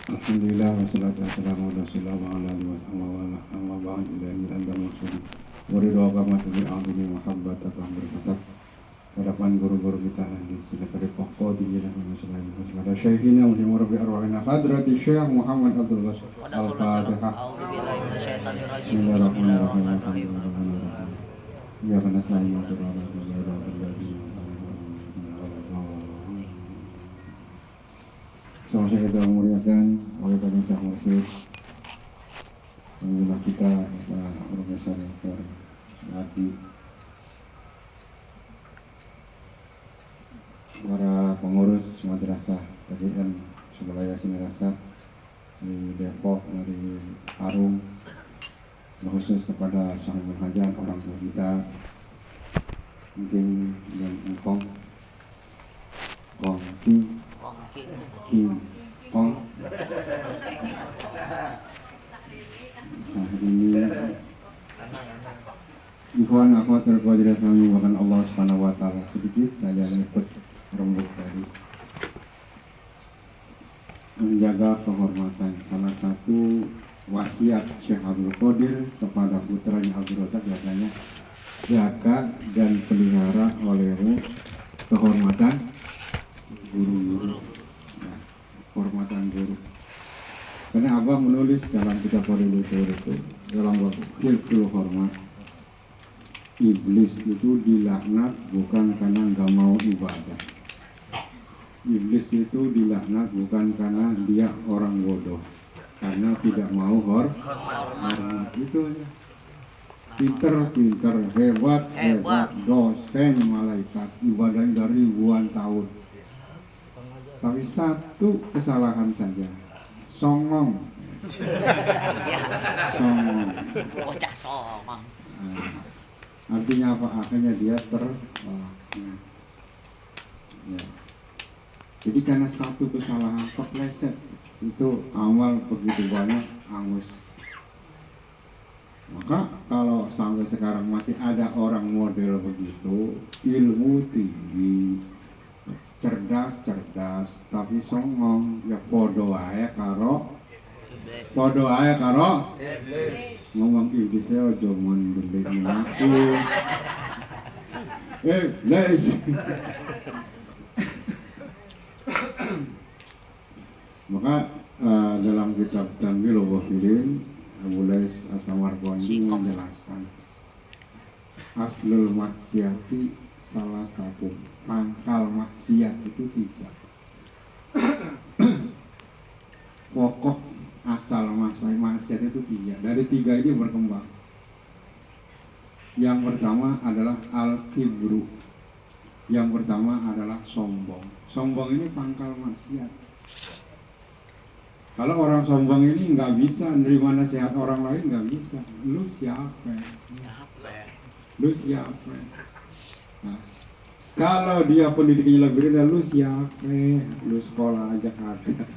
Alhamdulillah wassalatu wassalamu ala rasulillah wa ala alihi wa sahbihi amma ba'd ilahi anda maksud wa ridha kama tu'adini muhabbataka berkata hadapan guru-guru kita di sini pada pokok di jalan masalah ada syekhina wa murabbi arwahina hadrati Syekh Muhammad Abdul Basit Al-Fatihah. Bismillahirrahmanirrahim. Ya kana sa'i wa sama saya kita memuliakan oleh Pemerintah Mursyid pengguna kita Pak Profesor Dr. Adi, para pengurus madrasah PGN Subulaya Sinarasa di Depok, dari Parung, khusus kepada Sahibul Hajat, orang tua kita mungkin dan engkong King Kong Ikhwan akhwat terqadirat kami bahkan Allah Subhanahu wa taala, sedikit saja ikut rembuk tadi menjaga kehormatan. Salah satu wasiat Syekh Abdul Qadir kepada putranya Abdul Razak biasanya jaga dan pelihara olehmu kehormatan guru-guru, ya, kehormatan guru. Karena Abah menulis dalam kitab Fadhilatul itu dalam bab Hilful Hormat, iblis itu dilaknat bukan karena nggak mau ibadah. Iblis itu dilaknat bukan karena dia orang bodoh, karena tidak mau hormat. Itu aja. Pinter, hebat, dosen malaikat, ibadah dari ribuan tahun. Tapi satu kesalahan saja, songong. Bocah songong. Artinya apa? Akhirnya dia ya. Jadi karena satu kesalahan kepleset itu amal begitu banyak angus. Maka kalau sampai sekarang masih ada orang model begitu, ilmu tinggi, cerdas, tapi songong, ya podo ae karo ngomong iblisnya aja mendelik aku. Les. Maka dalam kitab Tanbih Wafidin Abu Lais As-Samarqandi menjelaskan aslul maksiati, salah satu pangkal maksiat itu tiga. Pokok asal maksiat itu tiga. Dari tiga ini berkembang. Yang pertama adalah al-kibru. Yang pertama adalah sombong. Sombong ini pangkal maksiat. Kalau orang sombong ini nggak bisa menerima nasihat orang lain, nggak bisa. Lu siapa? Nah, kalau dia pendidiknya lebih rendah, lu siapa? Lu sekolah aja kagak.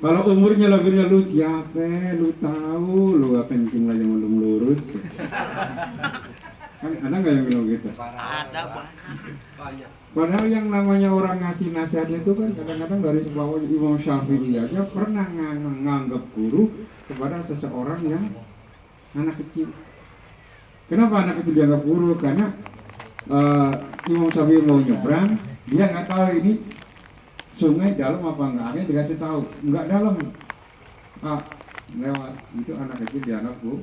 Kalau umurnya lebih rendah, lu siapa? Lu tahu, lu kencing aja belum lurus. Kan ada nggak yang bilang gitu? Ada banyak. Padahal yang namanya orang ngasih nasihat itu kan kadang-kadang dari sebawah Imam Syafi'i aja pernah nganggap guru kepada seseorang yang anak kecil. Kenapa anak kecil dianggap guru? Karena Imam Syafi'i mau nyebrang, dia nggak tahu ini sungai dalam apa enggak. Akhirnya dikasih tahu, enggak dalam. Lewat. Itu anak kecil dianggap guru.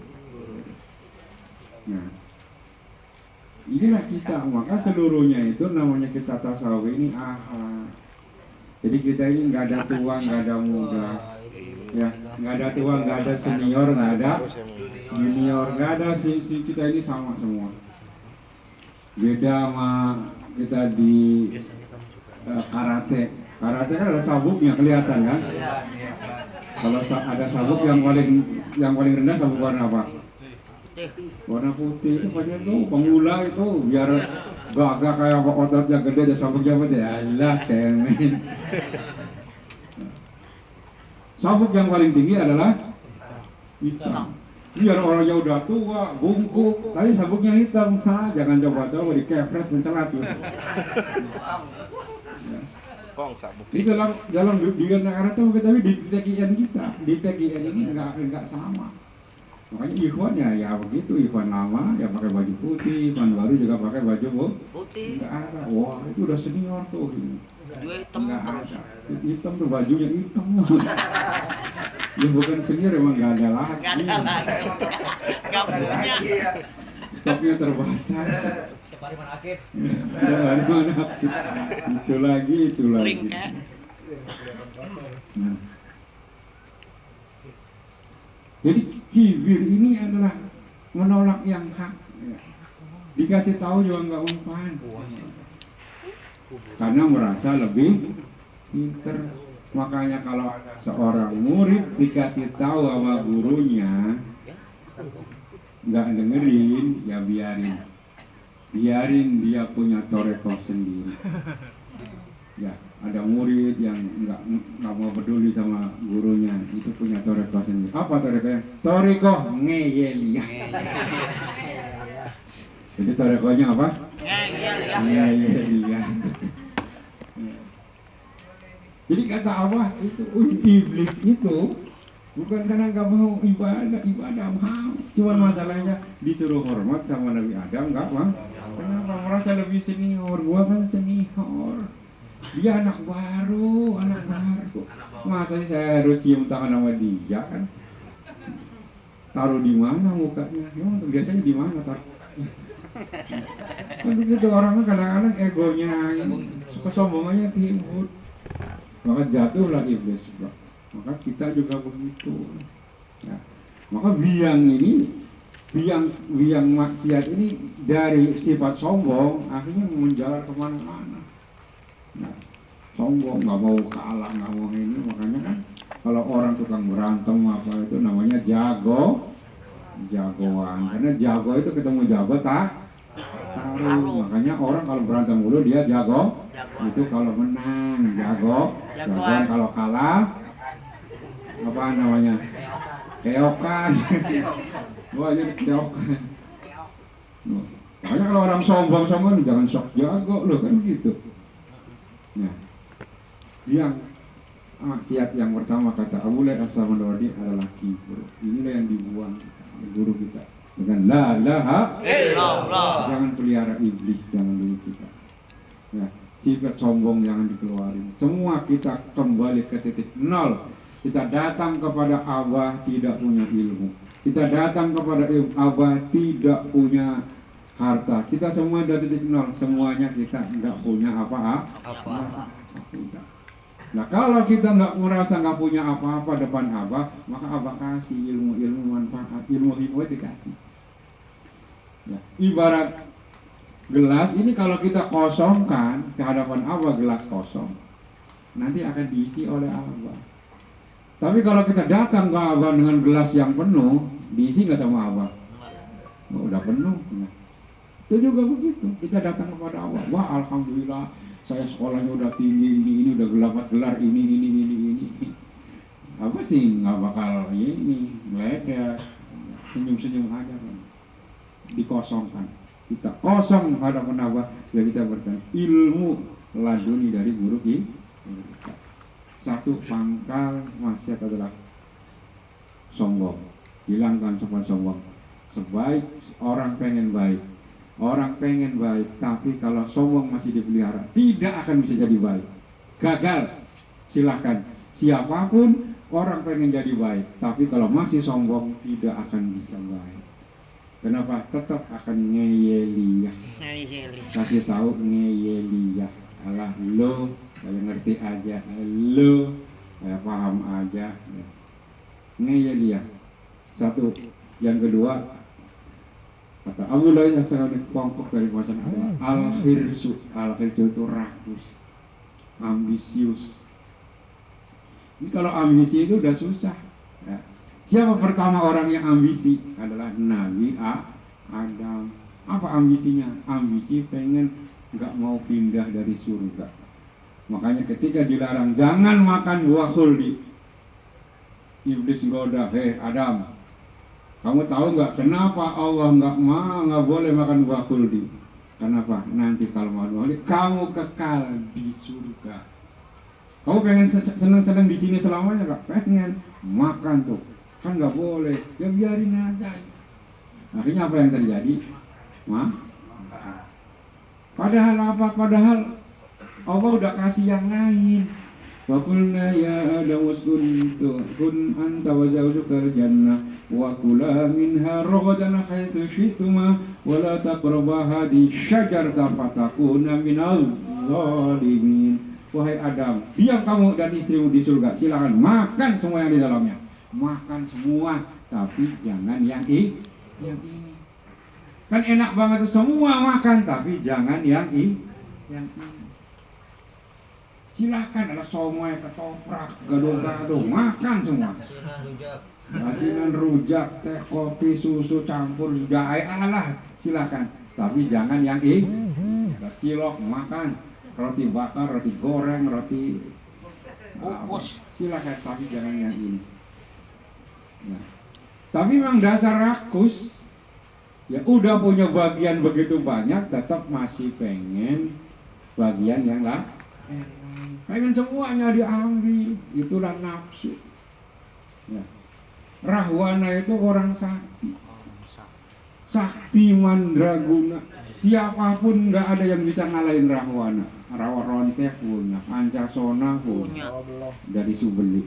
Nah, inilah kita, maka seluruhnya itu namanya kita tasawuf ini Jadi kita ini nggak ada tua, nggak ada muda, ya, nggak ada tua, nggak ada senior, nggak ada junior, nggak ada sisi, kita ini sama semua. Beda sama kita di karate. Karate kan ada sabuknya kelihatan kan? Kalau ada sabuk yang paling rendah sabuk warna apa? Warna putih itu padahal tuh pemula itu biar gagah kayak ototnya gede dan sabuknya apa ya Allah cemen. Sabuk yang paling tinggi adalah hitam. Biar orangnya udah tua, bungkuk, tapi sabuknya hitam. Jangan coba-coba dikepret mencelat tuh. Di dalam dunia negara itu tapi di TGN kita, di TGN ini enggak sama. Makanya ikhwannya ya begitu, ikhwan lama ya pakai baju putih, ikhwan baru juga pakai baju putih. Enggak ada. Wah, itu udah senior tuh. Juga hitam terus. Hitam tuh bajunya hitam. Ya bukan senior emang enggak ada lagi. Enggak ada lagi. Enggak punya. Stoknya terbatas. Hari mana akhir? Itu lagi. Ringkek. Nah. Jadi kibir ini adalah menolak yang hak. Dikasih tahu juga nggak umpan. Karena merasa lebih pinter. Makanya kalau seorang murid dikasih tahu sama gurunya nggak dengerin, ya biarin dia punya toreko sendiri. Ya, ada murid yang nggak mau peduli sama gurunya, itu punya toreko sendiri. Apa torekonya? Toreko ngeyeliah. Jadi torekonya apa? Ngeyeliah. Jadi kata Allah itu iblis itu bukan karena nggak mau ibadah mau. Cuma masalahnya disuruh hormat sama Nabi Adam nggak mau. Kenapa? Merasa lebih senior. Gua kan senior. Dia anak baru. Masa sih saya harus cium tangan sama dia kan? Taruh di mana mukanya? Emang biasanya di mana taruh? Kan begitu orang kadang-kadang egonya, kesombongannya timbul. Maka jatuhlah iblis. Maka kita juga begitu. Ya. Maka biang maksiat ini dari sifat sombong akhirnya menjalar kemana-mana. Nah, sombong, nggak mau kalah, nggak mau ini, makanya kan kalau orang tukang berantem apa itu namanya jagoan. Karena jago itu ketemu jago taruh. Makanya orang kalau berantem dulu dia jago. Itu kalau menang jagoan kalau kalah apa namanya? Keokan. Wah, jadi keokan. Makanya kalau orang sombong jangan sok jago loh kan gitu. Nah, yang maksiat yang pertama kata Abu Lai As-Samanwardi adalah kibur. Inilah yang dibuang oleh guru kita dengan la ilaha illallah. Jangan pelihara iblis dalam diri kita. Ya, sifat sombong jangan dikeluarin. Semua kita kembali ke titik nol. Kita datang kepada Allah tidak punya ilmu. Kita datang kepada Allah tidak punya harta. Kita semua dari titik nol. Semuanya kita nggak punya apa-apa. Nah kalau kita nggak merasa nggak punya apa-apa depan Abah, maka Abah kasih ilmu manfaat, ilmu dikasih. Ya, ibarat gelas ini kalau kita kosongkan ke hadapan Abah, gelas kosong, nanti akan diisi oleh Abah. Tapi kalau kita datang ke Abah dengan gelas yang penuh, diisi nggak sama Abah? Oh, udah penuh. Nah, itu juga begitu. Kita datang kepada Allah. Wah, alhamdulillah, saya sekolahnya udah tinggi, ini udah gelar ini. Apa sih nggak bakal ini meledak, senyum aja kan. Dikosongkan. Kita kosong hadapan Allah, ya kita bertanya ilmu laduni dari guru kita. Satu pangkal maksiat adalah sombong. Hilangkan sifat sombong. Sebaik orang pengen baik, tapi kalau sombong masih dipelihara, tidak akan bisa jadi baik. Gagal. Silakan. Siapapun orang pengen jadi baik, tapi kalau masih sombong tidak akan bisa baik. Kenapa? Tetap akan ngeyeliah. Kasih tahu ngeyeliah. Alah lo, saya ngerti aja. Lo, saya paham aja. Ngeyeliah. Satu. Yang kedua, kata Abu Lai As-Samanwardi pokok dari wacana adalah al-hirsu. Al-hirsu itu rakus, ambisius. Ini kalau ambisi itu udah susah. Ya. Siapa pertama orang yang ambisi? Adalah Nabi Adam. Apa ambisinya? Ambisi pengen nggak mau pindah dari surga. Makanya ketika dilarang jangan makan buah khuldi, iblis goda, Adam, kamu tahu nggak kenapa Allah nggak boleh makan buah khuldi? Kenapa? Nanti kalau mau kamu kekal di surga. Kamu pengen seneng-seneng di sini selamanya nggak? Pengen. Makan tuh. Kan nggak boleh. Ya biarin aja. Akhirnya apa yang terjadi? Padahal apa? Padahal Allah udah kasih yang lain. Wa qulna ya Adam kun anta wa zawjukal jannah wa kula minha ragadan haitsu syi'tuma wa la taqrabu hadhihi syajarata fatakuna minaz zalimin. Wahai Adam, diam kamu dan istrimu di surga. Silakan makan semua yang di dalamnya. Makan semua, tapi jangan yang ini. Kan enak banget tuh semua makan, tapi jangan yang ini. Silakan ada somai, ketoprak, gado-gado, makan semua. Asinan rujak, teh, kopi, susu campur, jahe, alah, silakan. Tapi jangan yang ini. Cilok makan, roti bakar, roti goreng, roti Bungkus. silakan, tapi jangan yang ini. Nah, tapi memang dasar rakus. Ya udah punya bagian begitu banyak, tetap masih pengen bagian yang lain. Pengen semuanya diambil, itulah nafsu. Ya. Rahwana itu orang sakti, sakti mandraguna. Siapapun nggak ada yang bisa ngalahin Rahwana. Rawaronte punya, Pancasona punya, dari Subali.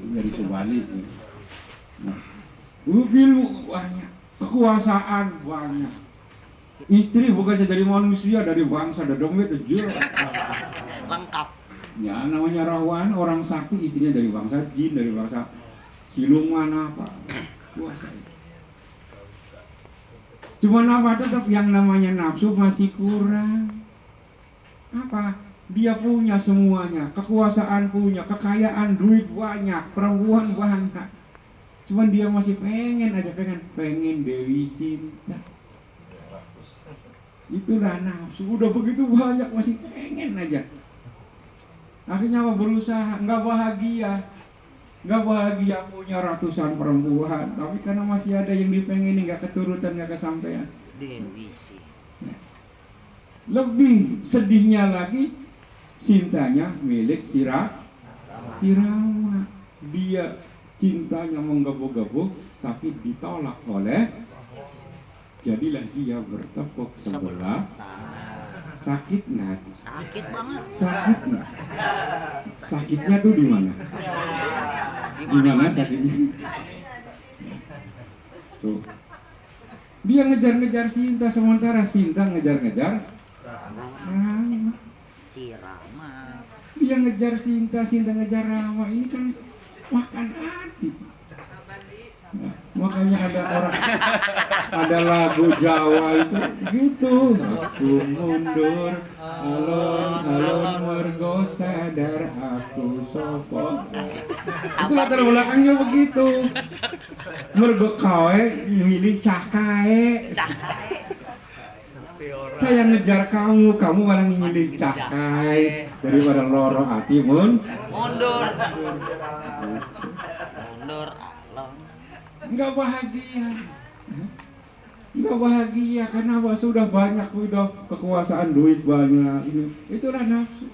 Nah, ilmu banyak, kekuasaan banyak. Istri bukan saja dari manusia, dari bangsa, dari dompet itu Lengkap. Ya namanya Rahwan, orang sakti, istrinya dari bangsa jin, dari bangsa siluman apa. Kuasa. Cuman apa, tetap yang namanya nafsu masih kurang. Apa? Dia punya semuanya, kekuasaan punya, kekayaan, duit banyak, perempuan banyak. Cuman dia masih pengen aja, pengen Dewi Sinta. Itulah nafsu, udah begitu banyak masih pengen aja. Akhirnya apa, berusaha, nggak bahagia punya ratusan perempuan, tapi karena masih ada yang dipengini, nggak keturutan, nggak kesampaian. Dewi sih. Lebih sedihnya lagi, cintanya milik Rama. Dia cintanya menggebu-gebu, tapi ditolak oleh, jadilah dia bertepuk sebelah. Sakit nggak? Sakit banget. Sakit nggak? Sakitnya tuh di mana? Di mana sakitnya? Tuh. Dia ngejar-ngejar Sinta, sementara Sinta ngejar-ngejar Rama. Si Rama. Dia ngejar Sinta, Sinta ngejar Rama. Ini kan makan hati. Nah, makanya ada lagu Jawa itu gitu. Aku mundur, alon-alon mergo sadar aku sopo. Itu latar belakangnya begitu. Mergo kawe milih cakae. Saya ngejar kamu malah milih cakae daripada loro hati Mundur. Alon. Nggak bahagia karena apa? Sudah banyak, udah kekuasaan, duit banyak, itulah nafsu.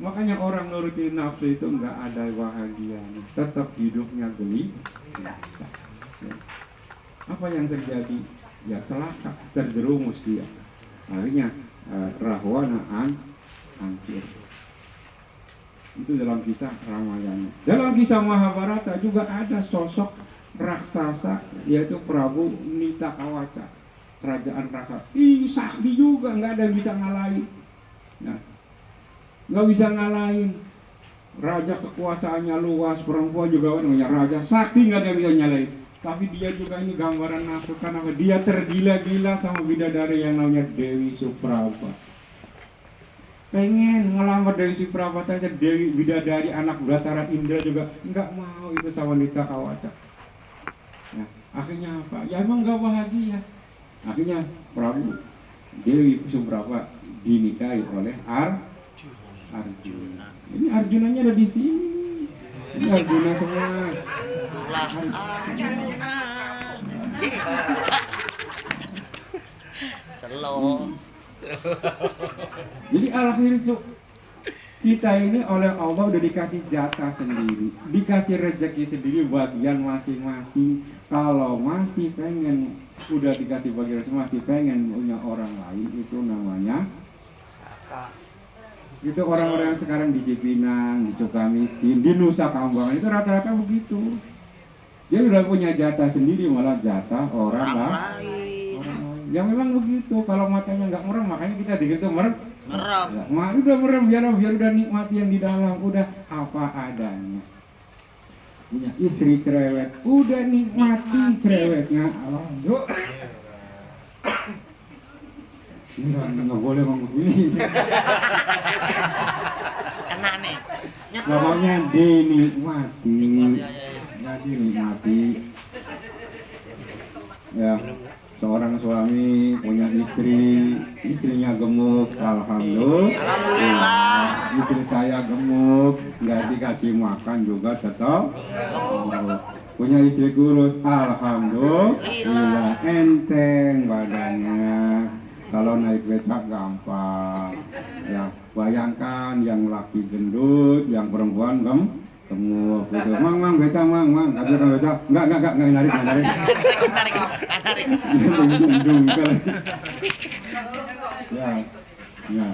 Makanya orang nurutin nafsu itu nggak ada bahagianya, tetap hidupnya gelisah. Apa yang terjadi? Ya celaka, terjerumus dia. Akhirnya Rahwana hancur. Itu dalam kisah Ramayana. Dalam kisah Mahabharata juga ada sosok raksasa, yaitu Prabu Nitakawaca, kerajaan raksasa. Sakti juga, nggak ada yang bisa ngalahin. Nah, nggak bisa ngalahin. Raja kekuasaannya luas, perempuan juga namanya raja, sakti nggak ada yang bisa nyalahin. Tapi dia juga ini gambaran nafsu, karena dia tergila-gila sama bidadari yang namanya Dewi Supraba. Pengen ngelamar Dewi Supraba, saja Dewi bidadari anak Batara Indra juga nggak mau itu sama Nitakawaca. Nah, akhirnya apa? Ya emang gak bahagia. Akhirnya Prabu Dewi Supraba dinikahi oleh Arjuna. Ini Arjunanya ada di sini. Ini Arjuna semua. Arjuna. Slow. Jadi Kita ini oleh Allah udah dikasih jatah sendiri, dikasih rezeki sendiri bagian masing-masing. Kalau masih pengen udah dikasih bagian masih pengen punya orang lain, itu namanya itu orang-orang yang sekarang di Cipinang, di Sukamiskin, di Nusa Kambangan itu rata-rata begitu. Dia udah punya jatah sendiri, malah jatah orang lain. Ya memang begitu. Kalau matanya nggak merem, makanya kita dikit itu merem. Ya, udah merem, biar udah nikmati yang di dalam, udah apa adanya. Punya istri cerewet, udah nikmati cerewetnya. Yuk. Nggak boleh ngomong begini. Kena nih. Pokoknya dinikmati. Jadi nikmati. Ya, seorang suami punya istri, istrinya gemuk, alhamdulillah. Istri saya gemuk, nggak dikasih makan juga tetap. Punya istri kurus, alhamdulillah, enteng badannya. Kalau naik becak gampang. Ya, bayangkan yang laki gendut, yang perempuan gemuk. Gitu. Mang, becak, mang. Ada orang becak? Enggak, narik. Ya.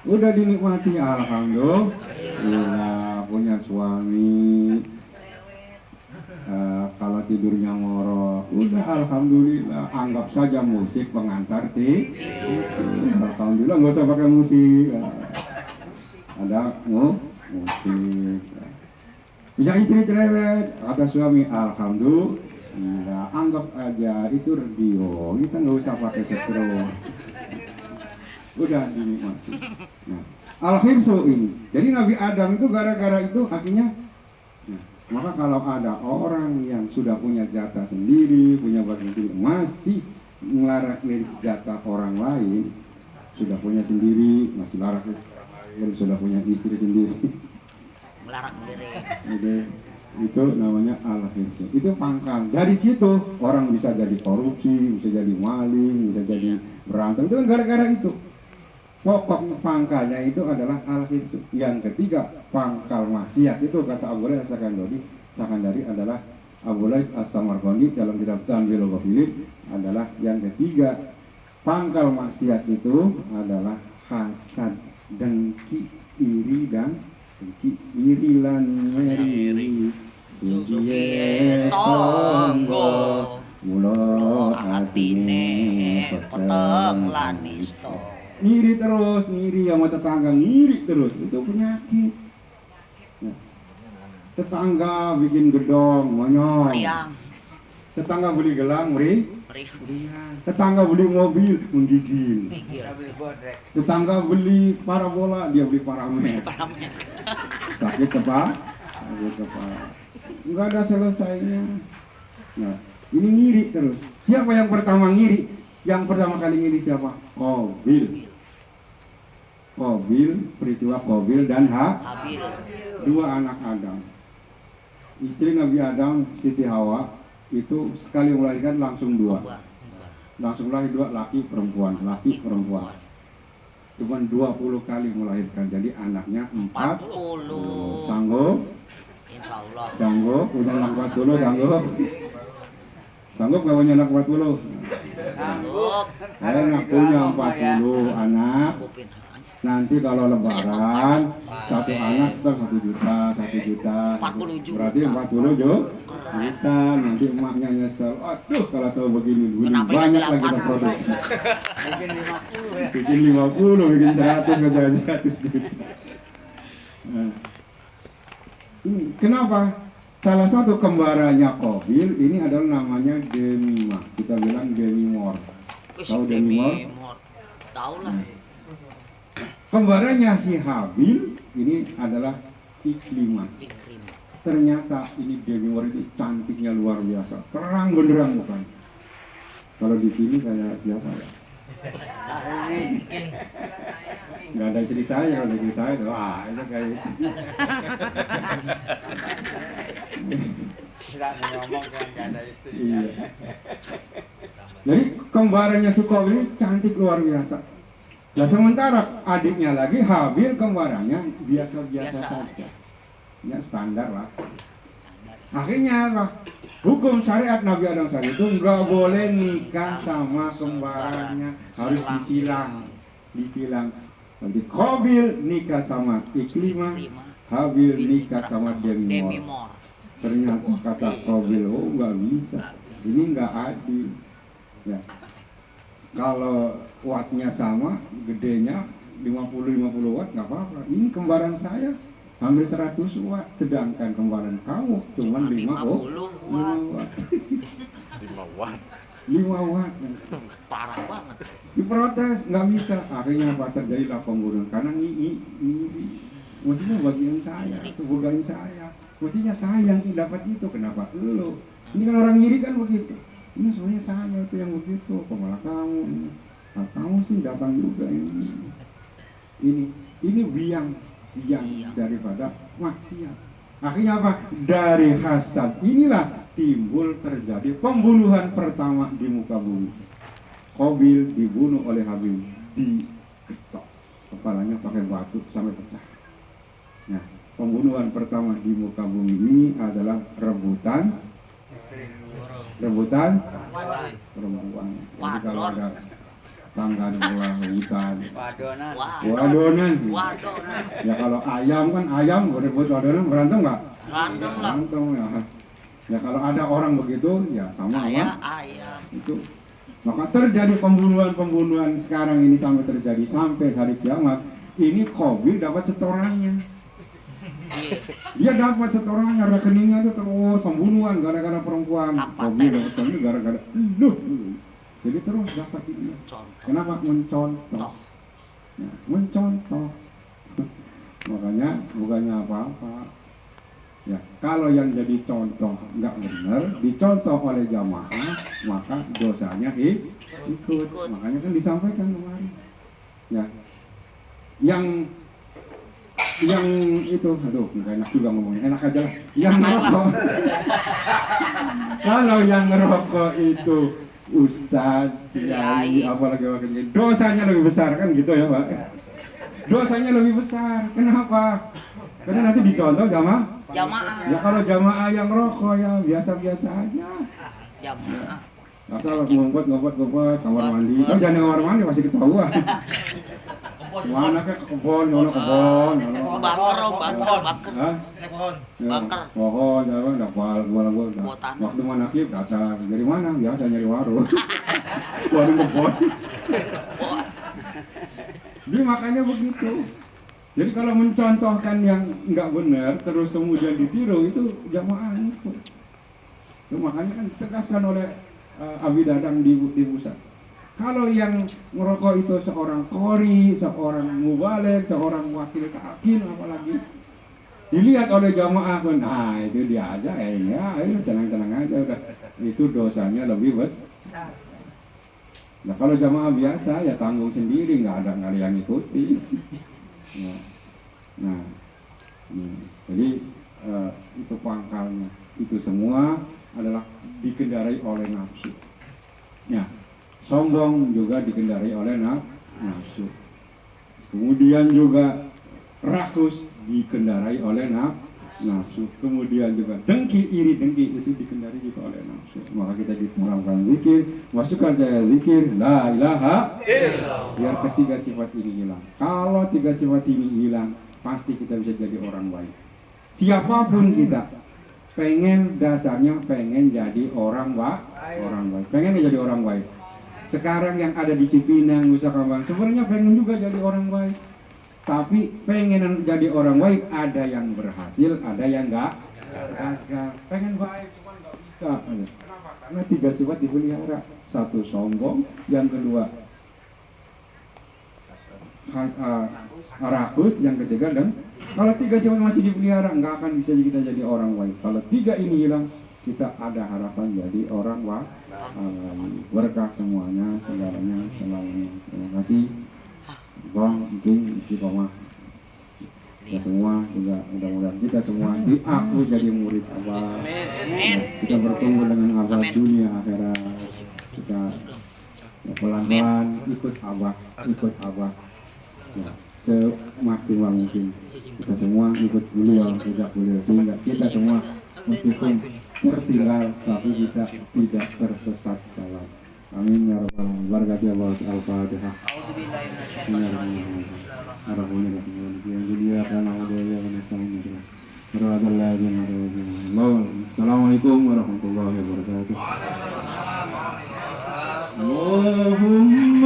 Udah dinikmati, alhamdulillah, punya suami. Kalau tidurnya ngorok, udah alhamdulillah, anggap saja musik pengantar alhamdulillah, nggak usah pakai musik. Ada musik. Bisa istri cerewet, kata suami, alhamdulillah, anggap aja itu radio, kita nggak usah pakai setro. Udah dinikmati. Nah, al-hifzu ini. Jadi Nabi Adam itu gara-gara itu akhirnya. Nah, maka kalau ada orang yang sudah punya jatah sendiri, punya bagian sendiri, masih melarang jatah orang lain, sudah punya sendiri, masih larang lain, sudah punya istri sendiri, melarang sendiri. Jadi, itu namanya al-hifzu. Itu pangkal. Dari situ orang bisa jadi korupsi, bisa jadi maling, bisa jadi berantem. Itu kan gara-gara itu. Pokok pangkalnya itu adalah al-hifzu. Yang ketiga, pangkal maksiat itu kata Abu Lais Sakandari adalah Abu Lais As-Samarqandi dalam kitab Tanbihul Ghafilin adalah yang ketiga. Pangkal maksiat itu adalah hasad, dengki, iri dan dengki, iri lan ngeri, suciye tonggo, mulo atine peteng lan isto. Ngiri terus, ngiri sama tetangga, ngiri terus, itu penyakit. Nah, tetangga bikin gedong, monyong. Tetangga beli gelang, meriang. Tetangga beli mobil, menggigil. Tetangga beli parabola, dia beli paramet. Sakit kepala. Enggak ada selesainya. Nah, ini ngiri terus. Siapa yang pertama ngiri? Yang pertama kali ngiri siapa? Qabil, peristiwa Qabil dan Habil, dua anak Adam. Istri Nabi Adam, Siti Hawa, itu sekali melahirkan langsung dua. Langsung lahir dua, laki perempuan. Cuman 20 kali melahirkan, jadi anaknya 40. Sanggup? Insyaallah. Sanggup, punya anak 40, sanggup. Sanggup gak punya anak 40? Sanggup. Saya punya 40 anak. Nanti kalau lebaran, satu anak sekitar 1 juta. 40 juta. Berarti 40 juta. Nanti emaknya nyesel. Aduh, kalau tahu begini banyak lagi kita produksi. Bikin 50, bikin 100, bikin 100 juta. Nah. Kenapa? Salah satu kembarannya Qabil ini adalah namanya Demimah. Kita bilang Demimor. Tahu Demimor? Tahu lah. Kembarannya si Habil ini adalah Iklimah. Ternyata ini Demimor itu cantiknya luar biasa, terang benderang bukan. Kalau di sini kayak siapa ya? Nggak ada istri saya, kalau istri saya tuh, itu kayak tidak ngomong kan nggak ada istri. Iya. Jadi kembarannya si Qabil ini cantik luar biasa. Ya sementara adiknya lagi Habil kembarannya biasa-biasa Biasa. saja. Ya standar lah. Akhirnya apa? Hukum syariat Nabi Adam saat itu nggak boleh nikah sama kembarannya, harus disilang. Nanti Qabil nikah sama Iklimah, Habil nikah sama Demi Mor. Ternyata kata Qabil, oh nggak bisa, ini nggak adil. Ya. Kalau wattnya sama, gedenya 50 watt nggak apa-apa. Ini kembaran saya hampir 100 watt, sedangkan kembaran kamu cuma 5 watt. 5 watt. 5 watt. Parah banget. Diprotes, nggak bisa. Akhirnya apa terjadilah pembunuhan karena ini mestinya bagian saya, itu bukan saya. Mestinya saya yang dapat itu, kenapa lu? Ini kan orang ngiri kan begitu. Ini soalnya saya itu yang begitu, kok malah kamu. Nah, kamu sih datang juga ini biang daripada maksiat. Akhirnya apa? Dari hasad inilah timbul terjadi pembunuhan pertama di muka bumi. Qabil dibunuh oleh Habil, diketok kepalanya pakai batu sampai pecah. Nah, pembunuhan pertama di muka bumi ini adalah rebutan perempuan. Jadi kalau ada tangga buah hutan, wadonan. Ya kalau ayam berebut wadonan berantem nggak? Berantem ya. Ya kalau ada orang begitu ya sama Ayam. itu. Maka terjadi pembunuhan sekarang ini sampai terjadi sampai hari kiamat. Ini Qabil dapat setorannya. Dia dapat setorannya, rekeningnya itu terus pembunuhan gara-gara perempuan. Qabil dapat setorannya gara-gara jadi terus dapat ini. Kenapa mencontoh? Ya, mencontoh. Makanya bukannya apa-apa. Ya, kalau yang jadi contoh nggak benar, dicontoh oleh jamaah, maka dosanya ikut. Makanya kan disampaikan kemarin. Ya, yang itu, aduh, nggak enak juga ngomongnya, enak aja lah. Yang ngerokok, kalau yang ngerokok itu ustadz, kiai, apalagi dosanya lebih besar kan gitu ya, Pak? Dosanya lebih besar. Kenapa? Karena nanti dicontoh jamaah. Ya kalau jamaah yang rokok ya biasa-biasa aja. Jamaah. Asal ngumpet kamar mandi. Kan jangan kamar mandi masih ketahuan. Mana ke kebon, kebon. Baker. Hah? Baker. Pohon, jangan dapat gua. Waktu mana kip datang. Dari mana? Biasa nyari warung. Warung kebon. Jadi makanya begitu. Jadi kalau mencontohkan yang nggak benar terus kemudian ditiru itu jamaah ikut. Makanya kan ditegaskan oleh Abi Dadang di pusat. Kalau yang merokok itu seorang qori, seorang mubaligh, seorang wakil ta'kin apalagi dilihat oleh jamaah pun, nah itu dia aja ayo tenang aja udah. Itu dosanya lebih besar. Nah kalau jamaah biasa ya tanggung sendiri, nggak ada yang ikuti. Nah, jadi itu pangkalnya. Itu semua adalah dikendarai oleh nafsu. Ya, sombong juga dikendarai oleh nafsu. Kemudian juga rakus dikendarai oleh nafsu. Kemudian juga iri dengki itu dikendarai juga oleh nafsu. Maka kita diturunkan zikir, masukkan saya zikir la ilaha illallah. Biar ketiga sifat ini hilang. Kalau tiga sifat ini hilang, pasti kita bisa jadi orang baik. Siapapun kita, dasarnya pengen jadi orang baik. Pengen jadi orang baik. Sekarang yang ada di Cipinang, Nusa Kambangan, sebenarnya pengen juga jadi orang baik. Tapi pengen jadi orang baik, ada yang berhasil, ada yang enggak. Pengen baik, cuma enggak bisa. Kenapa? Karena tiga sifat dipelihara. Satu sombong, yang kedua rakus, yang ketiga dan kalau tiga sifat masih dipelihara nggak akan bisa kita jadi orang baik. Kalau tiga ini hilang, kita ada harapan jadi orang baik. Berkah semuanya, segalanya, selamanya. Terima kasih. Bang, mungkin istiqomah kita semua juga mudah-mudahan kita semua diaku jadi murid Abah. Kita bertemu dengan Abah dunia akhirat. Kita Ya, pelan-pelan ikut abah ya, semaksimal mungkin kita semua ikut beliau sejak beliau sehingga kita semua meskipun tertinggal tapi kita tidak tersesat dalam. Amin ya rabbal alamin. Barakati Allah al-Fatihah. Assalamualaikum warahmatullahi wabarakatuh. Allahumma